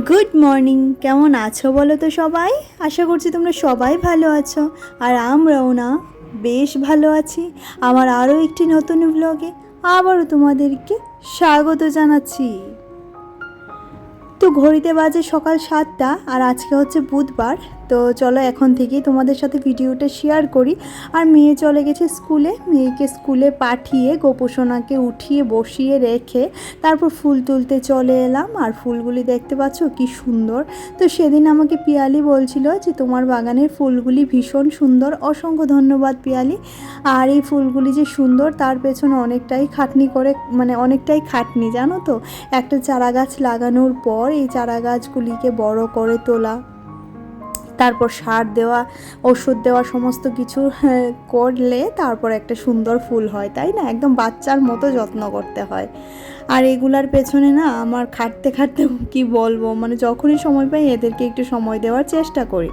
Good morning, কেমন আছো বলো তো সবাই। আশা করছি তোমরা সবাই ভালো আছো, আর আমরাও না বেশ ভালো আছি। আমার আরও একটি নতুন ব্লগে আবারও তোমাদেরকে স্বাগত জানাচ্ছি। তো ঘড়িতে বাজে সকাল 7টা, আর আজকে হচ্ছে বুধবার। তো চলো এখন থেকেই তোমাদের সাথে ভিডিওটা শেয়ার করি। আর মেয়ে চলে গেছে স্কুলে, মেয়েকে স্কুলে পাঠিয়ে গোপোষণাকে উঠিয়ে বসিয়ে রেখে তারপর ফুল তুলতে চলে এলাম। আর ফুলগুলি দেখতে পাচ্ছ কি সুন্দর। তো সেদিন আমাকে পিয়ালি বলছিল যে তোমার বাগানের ফুলগুলি ভীষণ সুন্দর, অসংখ্য ধন্যবাদ পিয়ালি। আর এই ফুলগুলি যে সুন্দর তার পেছনে অনেকটাই খাটনি করে, মানে অনেকটাই খাটনি জানো তো। একটা চারা গাছ লাগানোর পর এই চারা গাছগুলিকে বড় করে তোলা, তারপর সার দেওয়া, ওষুধ দেওয়া, সমস্ত কিছু করলে তারপর একটা সুন্দর ফুল হয়, তাই না? একদম বাচ্চার মতো যত্ন করতে হয়। আর এগুলার পেছনে না আমার খাটতে খাটতে কি বলবো, মানে যখনই সময় পাই এদেরকে একটু সময় দেওয়ার চেষ্টা করি।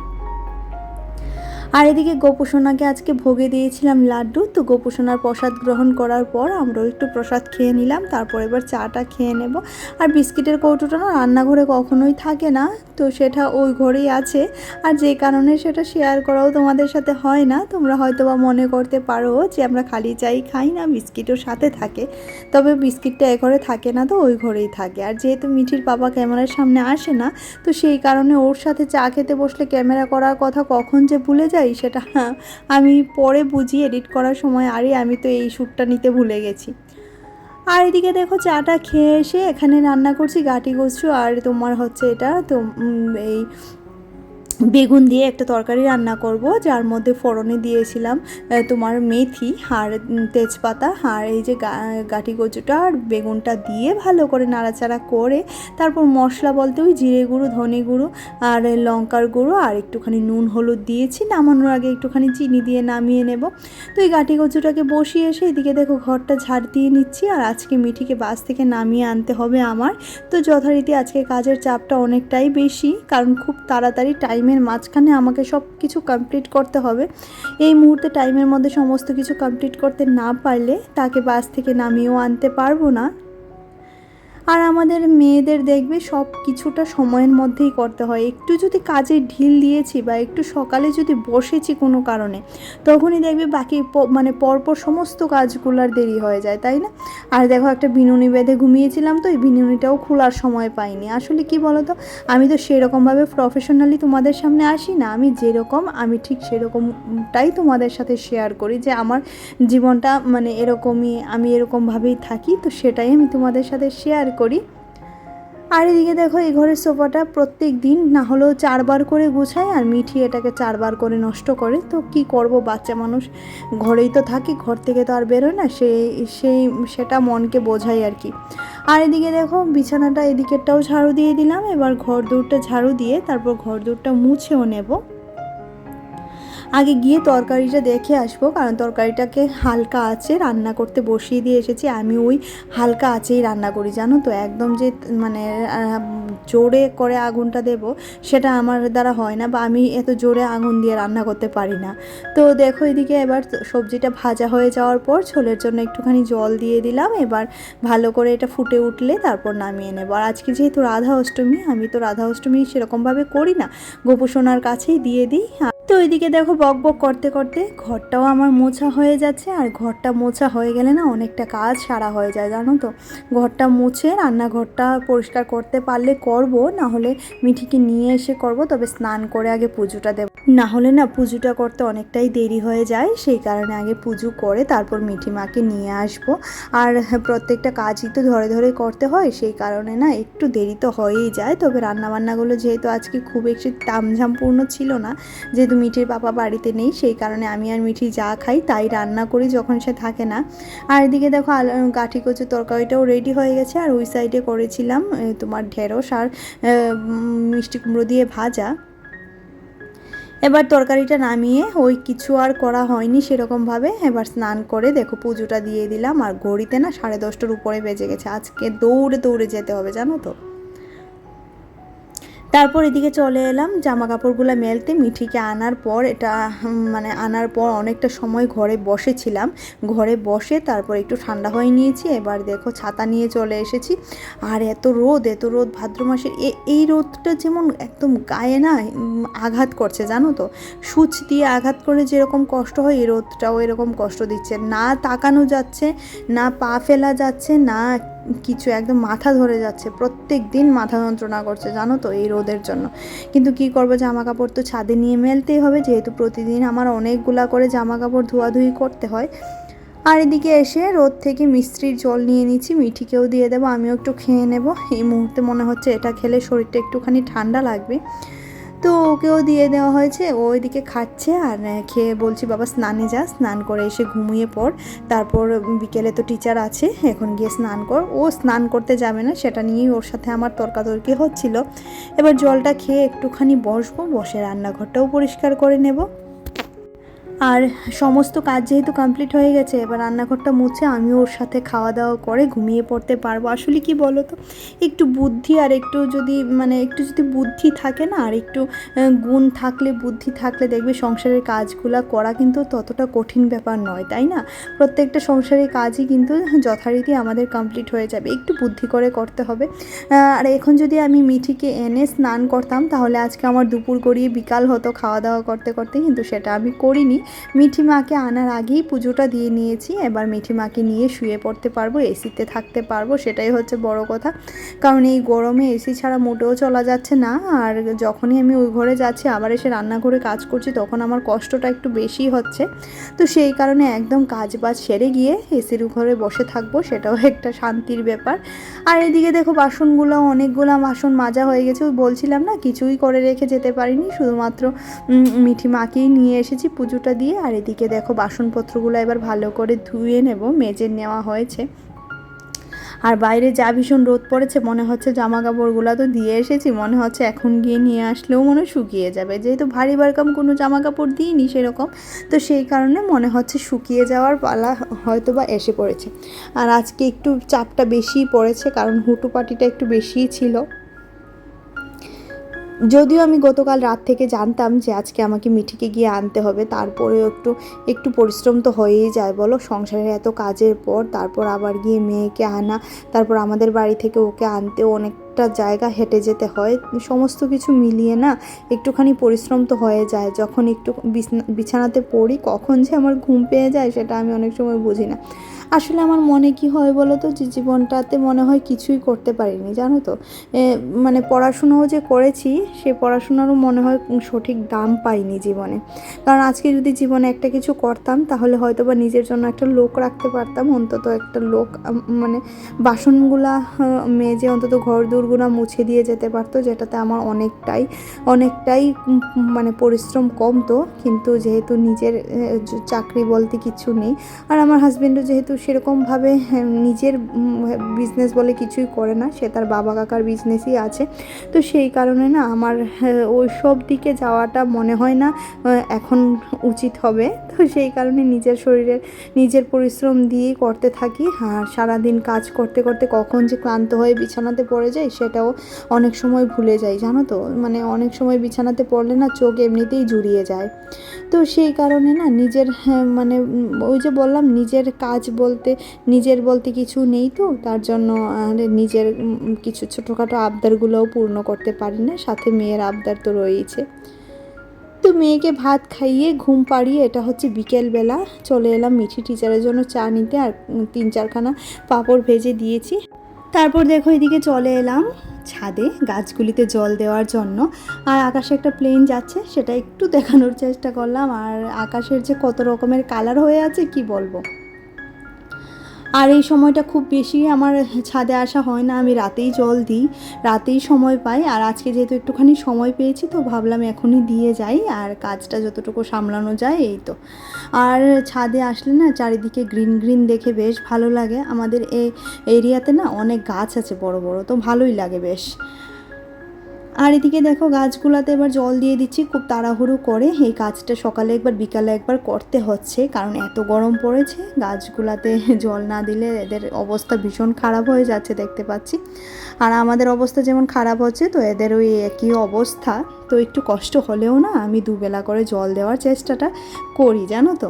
আর এদিকে গোপোষণাকে আজকে ভোগে দিয়েছিলাম লাড্ডু। তো গোপোষণার প্রসাদ গ্রহণ করার পর আমরাও একটু প্রসাদ খেয়ে নিলাম, তারপর এবার চাটা খেয়ে নেব। আর বিস্কিটের কৌটোটা না রান্নাঘরে কখনোই থাকে না, তো সেটা ওই ঘরেই আছে। আর যে কারণে সেটা শেয়ার করাও তোমাদের সাথে হয় না। তোমরা হয়তো বা মনে করতে পারো যে আমরা খালি চাই খাই না, বিস্কিটও সাথে থাকে। তবে বিস্কিটটা এ ঘরে থাকে না, তো ওই ঘরেই থাকে। আর যেহেতু মিঠির বাবা ক্যামেরার সামনে আসে না, তো সেই কারণে ওর সাথে চা খেতে বসলে ক্যামেরা করার কথা কখন যে ভুলে যাই সেটা আমি পরে বুঝি এডিট করার সময়। আরে আমি তো এই শ্যুটটা নিতে ভুলে গেছি। আর এদিকে দেখো চাটা খেয়ে এসে এখানে রান্না করছি গাটি কচু, আর তোমার হচ্ছে এটা তো এই বেগুন দিয়ে একটা তরকারি রান্না করব, যার মধ্যে ফোড়নে দিয়েছিলাম তোমার মেথি আর তেজপাতা, আর এই যে গাটি কচুটা আর বেগুনটা দিয়ে ভালো করে নাড়াচাড়া করে তারপর মশলা বলতে ওই জিরে গুঁড়ো, ধনে গুঁড়ো আর লঙ্কার গুঁড়ো আর একটুখানি নুন হলুদ দিয়েছি। নামানোর আগে একটুখানি চিনি দিয়ে নামিয়ে নেব। তো এই গাটি কচুটাকে বসিয়ে এসে এদিকে দেখো ঘরটা ঝাড় দিয়ে নিচ্ছি। আর আজকে মিঠিকে বাস থেকে নামিয়ে আনতে হবে আমার। তো যথারীতি আজকে কাজের চাপটা অনেকটাই বেশি, কারণ খুব তাড়াতাড়ি টাইমের মাঝখানে আমাকে সব কিছু কমপ্লিট করতে হবে। এই মুহূর্তে টাইমের মধ্যে সমস্ত কিছু কমপ্লিট করতে না পারলে তাকে বাস থেকে নামিয়েও আনতে পারবো না। আর আমাদের মেয়েদের দেখবে সব কিছুটা সময়ের মধ্যেই করতে হয়। একটু যদি কাজে ঢিল দিয়েছি বা একটু সকালে যদি বসেছি কোনো কারণে, তখনই দেখবে বাকি মানে পরপর সমস্ত কাজগুলোর দেরি হয়ে যায়, তাই না? আর দেখো একটা বিনুনি বেঁধে ঘুমিয়েছিলাম, তো এই বিনুনিটাও খোলার সময় পাইনি। আসলে কি বলো তো, আমি তো সেরকমভাবে প্রফেশনালি তোমাদের সামনে আসি না। আমি যেরকম আমি ঠিক সেরকমটাই তোমাদের সাথে শেয়ার করি, যে আমার জীবনটা মানে এরকমই, আমি এরকমভাবেই থাকি, তো সেটাই আমি তোমাদের সাথে শেয়ার করি। আর এদিকে দেখো এই ঘরের সোফাটা প্রত্যেক দিন না হলেও 4বার করে গুছাই, আর মিঠি এটাকে 4বার করে নষ্ট করে। তো কি করব, বাচ্চা মানুষ, ঘরেই তো থাকি, ঘর থেকে তো আর বেরোয় না, সেটা মনকে বোঝাই আর কি। আর এদিকে দেখো বিছানাটা এদিকেরটাও ঝাড়ু দিয়ে দিলাম। এবার ঘর দৌড়টা ঝাড়ু দিয়ে তারপর ঘর দৌড়টা মুছেও নেব। আগে গিয়ে তরকারিটা দেখে আসবো, কারণ তরকারিটাকে হালকা আঁচে রান্না করতে বসিয়ে দিয়ে এসেছি। আমি ওই হালকা আঁচেই রান্না করি জানো তো, একদম যে মানে জোরে করে আগুনটা দেব সেটা আমার দ্বারা হয় না, বা আমি এত জোরে আগুন দিয়ে রান্না করতে পারি না। তো দেখো এদিকে এবার সবজিটা ভাজা হয়ে যাওয়ার পর ঝোলের জন্য একটুখানি জল দিয়ে দিলাম। এবার ভালো করে এটা ফুটে উঠলে তারপর নামিয়ে নেব। আর আজকে যেহেতু রাধা অষ্টমী, আমি তো রাধা অষ্টমী সেরকমভাবে করি না, গোপোষণার কাছেই দিয়ে দিই। তো এদিকে দেখো বক বক করতে করতে ঘরটাও আমার মোছা হয়ে যাচ্ছে। আর ঘরটা মোছা হয়ে গেলে না অনেকটা কাজ সারা হয়ে যায় জানো তো। ঘরটা মুছে রান্নাঘরটা পরিষ্কার করতে পারলে করব, না হলে মিঠিকে নিয়ে এসে করব। তবে স্নান করে আগে পুজোটা দেব, না হলে না পুজোটা করতে অনেকটাই দেরি হয়ে যায়। সেই কারণে আগে পুজো করে তারপর মিঠি মাকে নিয়ে আসব। আর প্রত্যেকটা কাজই তো ধরে ধরে করতে হয়, সেই কারণে না একটু দেরি তো হয়েই যায়। তবে রান্নাবান্নাগুলো যেহেতু আজকে খুব একটু তামঝামপূর্ণ ছিল না, যেহেতু মিঠির পাপা বাড়িতে নেই, সেই কারণে আমি আর মিঠি যা খাই তাই রান্না করি যখন সে থাকে না। আর এদিকে দেখো গাঠি কচুর তরকারিটাও রেডি হয়ে গেছে। আর ওই সাইডে করেছিলাম তোমার ঢেঁড়স আর মিষ্টি কুমড়ো দিয়ে ভাজা। এবার তরকারিটা নামিয়ে ওই কিছু আর করা হয়নি সেরকমভাবে। এবার স্নান করে দেখো পুজোটা দিয়ে দিলাম। আর ঘড়িতে না 10:30টার উপরে বেজে গেছে, আজকে দৌড়ে দৌড়ে যেতে হবে জানো তো। তারপর এদিকে চলে এলাম জামা কাপড়গুলো মেলতে। মিঠিকে আনার পর আনার পর অনেকটা সময় ঘরে বসেছিলাম। ঘরে বসে তারপর একটু ঠান্ডা হয়ে নিয়েছি। এবার দেখো ছাতা নিয়ে চলে এসেছি। আর এত রোদ ভাদ্র মাসের এই রোদটা যেমন একদম গায়ে না আঘাত করছে, জানো তো। সূচ দিয়ে আঘাত করে যেরকম কষ্ট হয়, এই রোদটাও এরকম কষ্ট দিচ্ছে। না তাকানো যাচ্ছে, না পা ফেলা যাচ্ছে, না কিছু, একদম মাথা ধরে যাচ্ছে। প্রত্যেক দিন মাথা যন্ত্রণা করছে, জানো তো, এই রোদের জন্য। কিন্তু কি করবো, জামা কাপড় তো ছাদে নিয়ে মেলতেই হবে, যেহেতু প্রতিদিন আমার অনেকগুলা করে জামা কাপড় ধোয়াধুয়ি করতে হয়। আর এদিকে এসে রোদ থেকে মিষ্টির জল নিয়ে নিচ্ছি, মিঠিকেও দিয়ে দেবো, আমিও একটু খেয়ে নেব। এই মুহূর্তে মনে হচ্ছে এটা খেলে শরীরটা একটুখানি ঠান্ডা লাগবে, তো ওকেও দিয়ে দেওয়া হয়েছে। ও এদিকে খাচ্ছে আর খেয়ে বলছি বাবা স্নানে যা, স্নান করে এসে ঘুমিয়ে পড়, তারপর বিকেলে তো টিচার আছে, এখন গিয়ে স্নান কর। ও স্নান করতে যাবে না, সেটা নিয়েই ওর সাথে আমার তর্কাতর্কি হচ্ছিল। এবার জলটা খেয়ে একটুখানি বসবো, বসে রান্নাঘরটাও পরিষ্কার করে নেব। আর সমস্ত কাজ যেহেতু কমপ্লিট হয়ে গেছে, এবার রান্নাঘরটা মুছে আমি ওর সাথে খাওয়া দাওয়া করে ঘুমিয়ে পড়তে পারবো। আসলে কি বলো তো, একটু বুদ্ধি আর একটু যদি বুদ্ধি থাকে না, আর একটু গুণ থাকলে, বুদ্ধি থাকলে দেখবে সংসারের কাজগুলো করা কিন্তু ততটা কঠিন ব্যাপার নয়, তাই না? প্রত্যেকটা সংসারের কাজই কিন্তু যথারীতি আমাদের কমপ্লিট হয়ে যাবে, একটু বুদ্ধি করে করতে হবে। আর এখন যদি আমি মিঠিকে এনে স্নান করতাম, তাহলে আজকে আমার দুপুর গড়িয়ে বিকাল হতো খাওয়া দাওয়া করতে করতে, কিন্তু সেটা আমি করিনি। মিঠি মাকে আনার আগেই পুজোটা দিয়ে নিয়েছি। এবার মিঠি মাকে নিয়ে শুয়ে পড়তে পারবো, এসিতে থাকতে পারবো, সেটাই হচ্ছে বড় কথা। কারণ এই গরমে এসি ছাড়া মোটেও চলা যাচ্ছে না। আর যখনই আমি ওই ঘরে যাচ্ছি, আবার এসে রান্নাঘরে কাজ করছি, তখন আমার কষ্টটা একটু বেশি হচ্ছে। তো সেই কারণে একদম কাজ বাজ সেরে গিয়ে এসির ঘরে বসে থাকবো, সেটাও একটা শান্তির ব্যাপার। আর এদিকে দেখো বাসনগুলো, অনেকগুলো বাসন মাজা হয়ে গেছে। ওই বলছিলাম না, কিছুই করে রেখে যেতে পারিনি, শুধুমাত্র মিঠি মাকেই নিয়ে এসেছি পুজোটা দিয়ে। আর এদিকে দেখো বাসনপত্রগুলো এবার ভালো করে ধুয়ে নেব, মেজে নেওয়া হয়েছে। আর বাইরে যা ভীষণ রোদ পড়েছে, মনে হচ্ছে জামা কাপড়গুলো তো দিয়ে এসেছি, মনে হচ্ছে এখন গিয়ে নিয়ে আসলেও মনে শুকিয়ে যাবে, যেহেতু ভারী বারকাম কোনো জামা কাপড় দিইনি সেরকম, তো সেই কারণে মনে হচ্ছে শুকিয়ে যাওয়ার পালা হয়তো বা এসে পড়েছে। আর আজকে একটু চাপটা বেশিই পড়েছে, কারণ হুটোপাটিটা একটু বেশিই ছিল। যদিও আমি গতকাল রাত থেকে জানতাম যে আজকে আমাকে মিঠিকে গিয়ে আনতে হবে, তারপরেও একটু পরিশ্রম তো হয়েই যায় বলো, সংসারের এত কাজের পর তারপর আবার গিয়ে মেয়েকে আনা, তারপর আমাদের বাড়ি থেকে ওকে আনতেও অনেকটা জায়গা হেঁটে যেতে হয়। সমস্ত কিছু মিলিয়ে না একটুখানি পরিশ্রম তো হয়ে যায়। যখন একটু বিছানাতে পড়ি, কখন যে আমার ঘুম পেয়ে যায় সেটা আমি অনেক সময় বুঝি না। আসলে আমার মনে কি হয় বলো তো, যে জীবনটাতে মনে হয় কিছুই করতে পারিনি, জানো তো। পড়াশুনোও যে করেছি, সে পড়াশোনারও মনে হয় সঠিক দাম পাইনি জীবনে। কারণ আজকে যদি জীবনে একটা কিছু করতাম, তাহলে হয়তো বা নিজের জন্য একটা লোক রাখতে পারতাম, অন্তত একটা লোক, বাসনগুলা মেজে অন্তত ঘর দূরগুলা মুছে দিয়ে যেতে পারতো, যেটাতে আমার অনেকটাই পরিশ্রম কমতো। কিন্তু যেহেতু নিজের চাকরি বলতে কিছু নেই, আর আমার হাজব্যান্ডও যেহেতু সেরকমভাবে নিজের বিজনেস বলে কিছুই করে না, সে তার বাবা কাকার বিজনেসই আছে, তো সেই কারণে না আমার ওই সব দিকে যাওয়াটা মনে হয় না এখন উচিত হবে। তো সেই কারণে নিজের শরীরের নিজের পরিশ্রম দিয়েই করতে থাকি। আর সারাদিন কাজ করতে করতে কখন যে ক্লান্ত হয়ে বিছানাতে পড়ে যাই, সেটাও অনেক সময় ভুলে যাই, জানো তো। অনেক সময় বিছানাতে পড়লে না চোখ এমনিতেই জুড়িয়ে যায়। তো সেই কারণে না নিজের ওই যে বললাম, নিজের বলতে কিছু নেই, তো তার জন্য নিজের কিছু ছোটোখাটো আবদারগুলোও পূর্ণ করতে পারি না, সাথে মেয়ের আবদার তো রয়েছে। তো মেয়েকে ভাত খাইয়ে ঘুম পাড়িয়ে এটা হচ্ছে বিকেলবেলা চলে এলাম মিঠি টিচারের জন্য চা নিতে, আর 3-4খানা পাঁপড় ভেজে দিয়েছি। তারপর দেখো এদিকে চলে এলাম ছাদে গাছগুলিতে জল দেওয়ার জন্য। আর আকাশে একটা প্লেন যাচ্ছে, সেটা একটু দেখানোর চেষ্টা করলাম। আর আকাশের যে কত রকমের কালার হয়ে আছে কি বলবো। আর এই সময়টা খুব বেশি আমার ছাদে আসা হয় না, আমি রাতেই জল দিই, রাতেই সময় পাই। আর আজকে যেহেতু একটুখানি সময় পেয়েছি, তো ভাবলাম এখনই দিয়ে যাই, আর কাজটা যতটুকু সামলানো যায় এই তো। আর ছাদে আসলে না চারিদিকে গ্রিন গ্রিন দেখে বেশ ভালো লাগে। আমাদের এই এরিয়াতে না অনেক গাছ আছে বড় বড়, তো ভালোই লাগে বেশ। আর এদিকে দেখো গাছগুলোতে এবার জল দিয়ে দিচ্ছি খুব তাড়াহুড়ো করে। এই কাজটা সকালে একবার বিকালে একবার করতে হচ্ছে, কারণ এত গরম পড়েছে, গাছগুলোতে জল না দিলে এদের অবস্থা ভীষণ খারাপ হয়ে যাচ্ছে দেখতে পাচ্ছি। আর আমাদের অবস্থা যেমন খারাপ হচ্ছে, তো এদের ওই একই অবস্থা। তো একটু কষ্ট হলেও না আমি দুবেলা করে জল দেওয়ার চেষ্টাটা করি, জানো তো।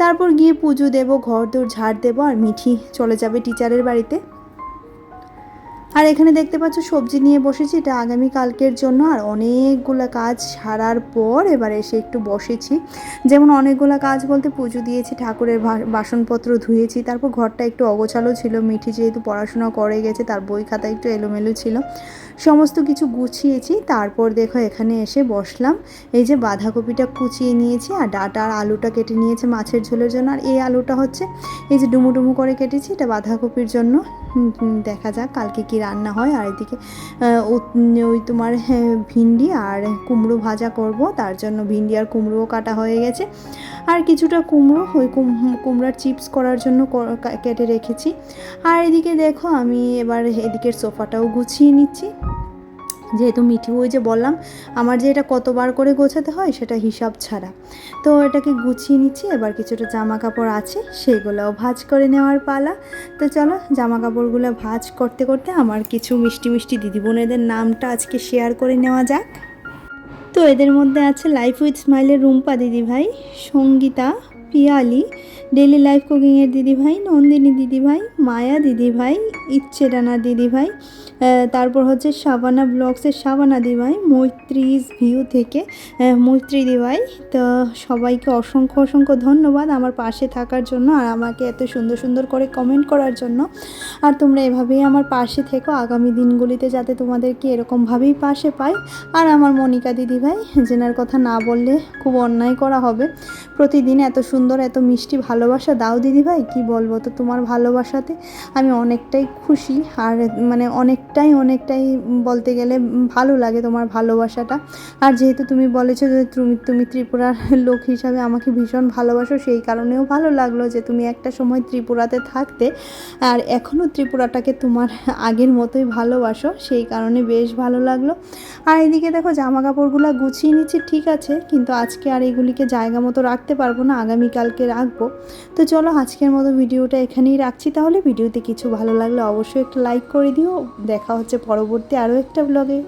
তারপর গিয়ে পুজো দেবো, ঘর দোর ঝাড় দেবো, আর মিঠি চলে যাবে টিচারের বাড়িতে। আর এখানে দেখতে পাচ্ছ সবজি নিয়ে বসেছি, এটা আগামীকালকের জন্য। আর অনেকগুলো কাজ সারার পর এবার এসে একটু বসেছি। যেমন অনেকগুলো কাজ বলতে পুজো দিয়েছি, ঠাকুরের বাসনপত্র ধুয়েছি, তারপর ঘরটা একটু অগোছালো ছিল। মিঠি যেহেতু পড়াশোনা করে গেছে, তার বই খাতা একটু এলোমেলো ছিল, সমস্ত কিছু গুছিয়েছি। তারপর দেখো এখানে এসে বসলাম। এই যে বাঁধাকপিটা কুচিয়ে নিয়েছি, আর ডাঁটা আর আলুটা কেটে নিয়েছে মাছের ঝোলের জন্য। আর এই আলুটা হচ্ছে এই যে ডুমু ডুমু করে কেটেছি, এটা বাঁধাকপির জন্য। দেখা যাক কালকে কি রান্না হয়। আর এদিকে ওই তোমার ভিন্ডি আর কুমড়ো ভাজা করব, তার জন্য ভিন্ডি আর কুমড়োও কাটা হয়ে গেছে। আর কিছুটা কুমড়ো ওই কুমড়ার চিপস করার জন্য কেটে রেখেছি। আর এদিকে দেখো আমি এবার এদিকের সোফাটাও গুছিয়ে নিচ্ছি, যেহেতু মিঠি ওই যে বললাম আমার যে এটা কতবার করে গোছাতে হয় সেটা হিসাব ছাড়া। তো এটাকে গুছিয়ে নিচ্ছি। এবার কিছুটা জামা কাপড় আছে, সেগুলোও ভাঁজ করে নেওয়ার পালা। তো চলো জামা কাপড়গুলো ভাঁজ করতে করতে আমার কিছু মিষ্টি মিষ্টি দিদি বোনেদের নামটা আজকে শেয়ার করে নেওয়া যাক। তো এদের মধ্যে আছে লাইফ উইথ স্মাইলের রুম্পা দিদিভাই, সঙ্গীতা, পিয়ালি, ডেলি লাইফ কুকিংয়ের দিদিভাই, নন্দিনী দিদিভাই, মায়া দিদিভাই, ইচ্ছে ডানার দিদিভাই, তারপর হচ্ছে শাবানা ব্লগসের শাবানা দিদিভাই, মৈত্রীজ ভিউ থেকে মৈত্রী দিদিভাই। তো সবাইকে অসংখ্য অসংখ্য ধন্যবাদ আমার পাশে থাকার জন্য, আর আমাকে এত সুন্দর সুন্দর করে কমেন্ট করার জন্য। আর তোমরা এভাবেই আমার পাশে থেকো, আগামী দিনগুলিতে যাতে তোমাদেরকে এরকমভাবেই পাশে পাই। আর আমার মনিকা দিদিভাই, যেনার কথা না বললে খুব অন্যায় করা হবে, প্রতিদিন এত সুন্দর এত মিষ্টি ভালোবাসা দাও দিদিভাই, কি বলবো। তো তোমার ভালোবাসাতে আমি অনেকটাই খুশি, আর মানে অনেকটাই বলতে গেলে ভালো লাগে তোমার ভালোবাসাটা। আর যেহেতু তুমি বলেছো যে তুমি ত্রিপুরার লোক হিসাবে আমাকে ভীষণ ভালোবাসো, সেই কারণেও ভালো লাগলো যে তুমি একটা সময় ত্রিপুরাতে থাকতে আর এখনও ত্রিপুরাটাকে তোমার আগের মতোই ভালোবাসো, সেই কারণে বেশ ভালো লাগলো। আর এদিকে দেখো জামা কাপড়গুলো গুছিয়ে নিচ্ছি, ঠিক আছে, কিন্তু আজকে আর এগুলিকে জায়গা মতো রাখতে পারবো না, আগামীকালকে রাখবো। তো চলো আজকের মতো ভিডিওটা এখানেই রাখছি। তাহলে ভিডিওতে কিছু ভালো লাগলে অবশ্যই একটা লাইক করে দিও। দেখা হচ্ছে পরবর্তী আরও একটা ব্লগে।